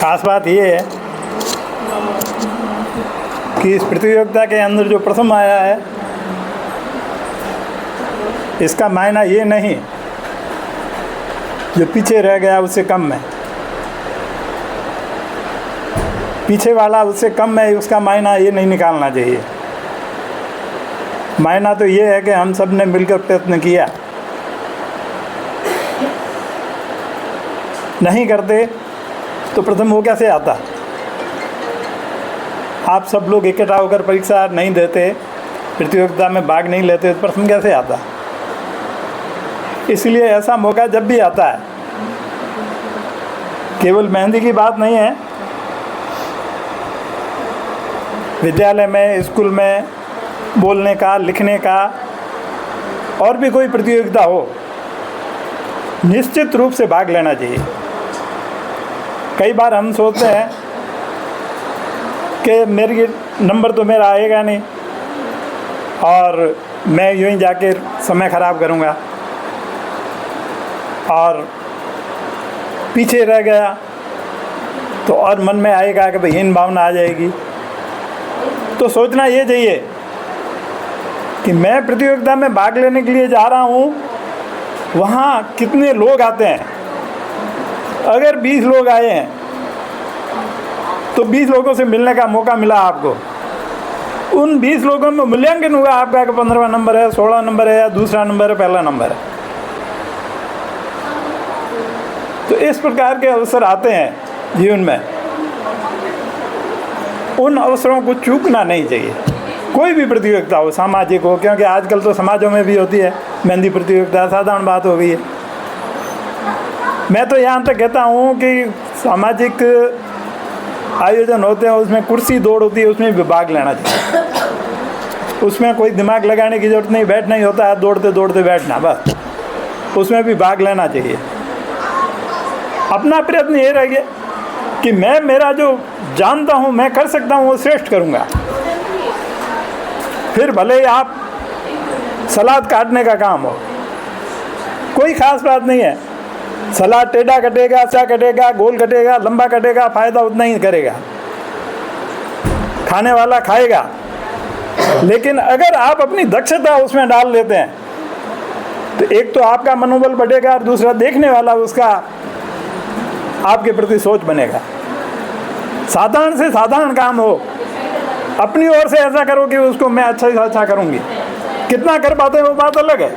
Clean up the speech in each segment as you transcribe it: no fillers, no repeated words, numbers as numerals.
खास बात ये है कि इस प्रतियोगिता के अंदर जो प्रथम आया है इसका मायना ये नहीं जो पीछे रह गया उससे कम है, पीछे वाला उससे कम है उसका मायना ये नहीं निकालना चाहिए। मायना तो ये है कि हम सब ने मिलकर प्रयत्न किया, नहीं करते तो प्रथम वो कैसे आता। आप सब लोग इकट्ठा होकर परीक्षा नहीं देते, प्रतियोगिता में भाग नहीं लेते तो प्रथम कैसे आता। इसलिए ऐसा मौका जब भी आता है, केवल मेहंदी की बात नहीं है, विद्यालय में, स्कूल में बोलने का, लिखने का और भी कोई प्रतियोगिता हो, निश्चित रूप से भाग लेना चाहिए। कई बार हम सोचते हैं कि मेरी नंबर तो मेरा आएगा नहीं और मैं यूँ ही जाके समय ख़राब करूँगा और पीछे रह गया तो और मन में आएगा कि भाई हीन भावना आ जाएगी। तो सोचना ये चाहिए कि मैं प्रतियोगिता में भाग लेने के लिए जा रहा हूँ, वहाँ कितने लोग आते हैं। अगर 20 लोग आए हैं तो 20 लोगों से मिलने का मौका मिला आपको, उन 20 लोगों में मूल्यांकन हुआ आपका कि 15वां नंबर है, 16 नंबर है या दूसरा नंबर है, पहला नंबर है। तो इस प्रकार के अवसर आते हैं जीवन में, उन अवसरों को चूकना नहीं चाहिए। कोई भी प्रतियोगिता हो, सामाजिक हो, क्योंकि आजकल तो समाजों में भी होती है मेहंदी प्रतियोगिता, साधारण बात हो गई है। मैं तो यहाँ तक कहता हूँ कि सामाजिक आयोजन होते हैं, उसमें कुर्सी दौड़ होती है, उसमें भी भाग लेना चाहिए। उसमें कोई दिमाग लगाने की ज़रूरत नहीं, बैठना ही होता है, दौड़ते दौड़ते बैठना, बस उसमें भी भाग लेना चाहिए। अपना प्रयत्न ये रह गया कि मैं मेरा जो जानता हूँ, मैं कर सकता हूँ, वो श्रेष्ठ करूँगा। फिर भले ही आप सलाद काटने का काम हो, कोई ख़ास बात नहीं है। सलाद टेढ़ा कटेगा, अच्छा कटेगा, गोल कटेगा, लंबा कटेगा, फ़ायदा उतना ही करेगा, खाने वाला खाएगा। लेकिन अगर आप अपनी दक्षता उसमें डाल लेते हैं तो एक तो आपका मनोबल बढ़ेगा और दूसरा देखने वाला उसका आपके प्रति सोच बनेगा। साधारण से साधारण काम हो, अपनी ओर से ऐसा करो कि उसको मैं अच्छा से अच्छा करूँगी। कितना कर पाते हैं वो बात अलग है।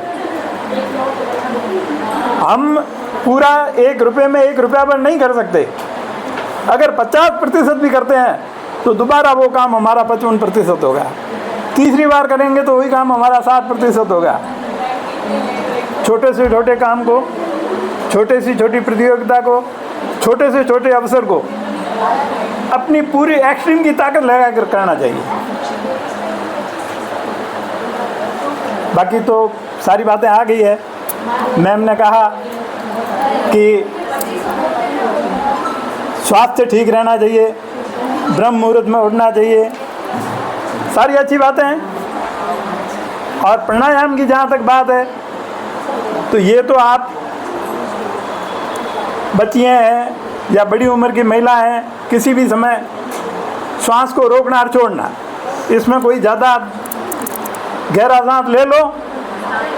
हम पूरा 1 रुपये में 1 रुपया पर नहीं कर सकते। अगर 50% भी करते हैं तो दोबारा वो काम हमारा 55% होगा। तीसरी बार करेंगे तो वही काम हमारा 60% होगा। छोटे से छोटे काम को, छोटे से छोटी प्रतियोगिता को, छोटे से छोटे अवसर को अपनी पूरी एक्सट्रीम की ताकत लगा कर करना चाहिए। बाकी तो सारी बातें आ गई है। मैम ने कहा कि स्वास्थ्य ठीक रहना चाहिए, ब्रह्म मुहूर्त में उठना चाहिए, सारी अच्छी बातें हैं। और प्राणायाम की जहाँ तक बात है तो ये तो आप बच्चियाँ हैं या बड़ी उम्र की महिला हैं, किसी भी समय श्वास को रोकना और छोड़ना, इसमें कोई ज़्यादा गहरा सांस ले लो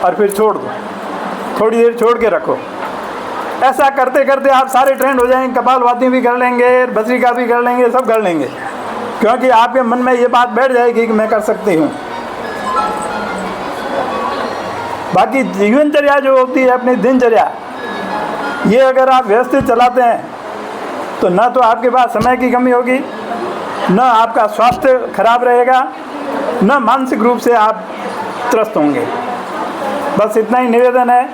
और फिर छोड़ दो, थोड़ी देर छोड़ के रखो। ऐसा करते करते आप सारे ट्रेंड हो जाएंगे, कपालभाति भी कर लेंगे, भस्त्रिका भी कर लेंगे, सब कर लेंगे, क्योंकि आपके मन में ये बात बैठ जाएगी कि मैं कर सकती हूँ। बाकी जीवनचर्या जो होती है, अपनी दिनचर्या, ये अगर आप व्यवस्थित चलाते हैं तो ना तो आपके पास समय की कमी होगी, न आपका स्वास्थ्य खराब रहेगा, न मानसिक रूप से आप त्रस्त होंगे। बस इतना ही निवेदन है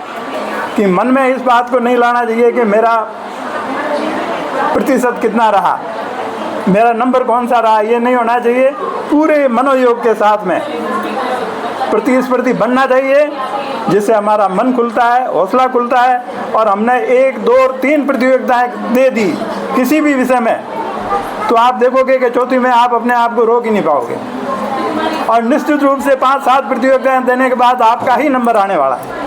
कि मन में इस बात को नहीं लाना चाहिए कि मेरा प्रतिशत कितना रहा, मेरा नंबर कौन सा रहा, ये नहीं होना चाहिए। पूरे मनोयोग के साथ में प्रतिस्पर्धी बनना चाहिए, जिससे हमारा मन खुलता है, हौसला खुलता है। और हमने 1, 2 और 3 प्रतियोगिताएं दे दी किसी भी विषय में, तो आप देखोगे कि चौथी में आप अपने आप को रोक ही नहीं पाओगे। और निश्चित रूप से 5-7 प्रतियोगिताएं देने के बाद आपका ही नंबर आने वाला है।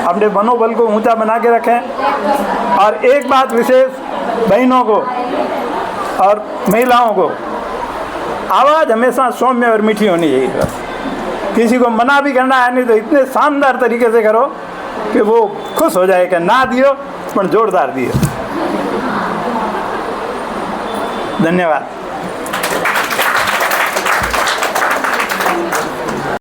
अपने मनोबल को ऊंचा बना के रखें। और एक बात विशेष बहनों को और महिलाओं को आवाज़ हमेशा सौम्य और मीठी होनी चाहिए। बस किसी को मना भी करना है नहीं तो इतने शानदार तरीके से करो कि वो खुश हो जाए कि ना दियो पर जोरदार दियो। धन्यवाद।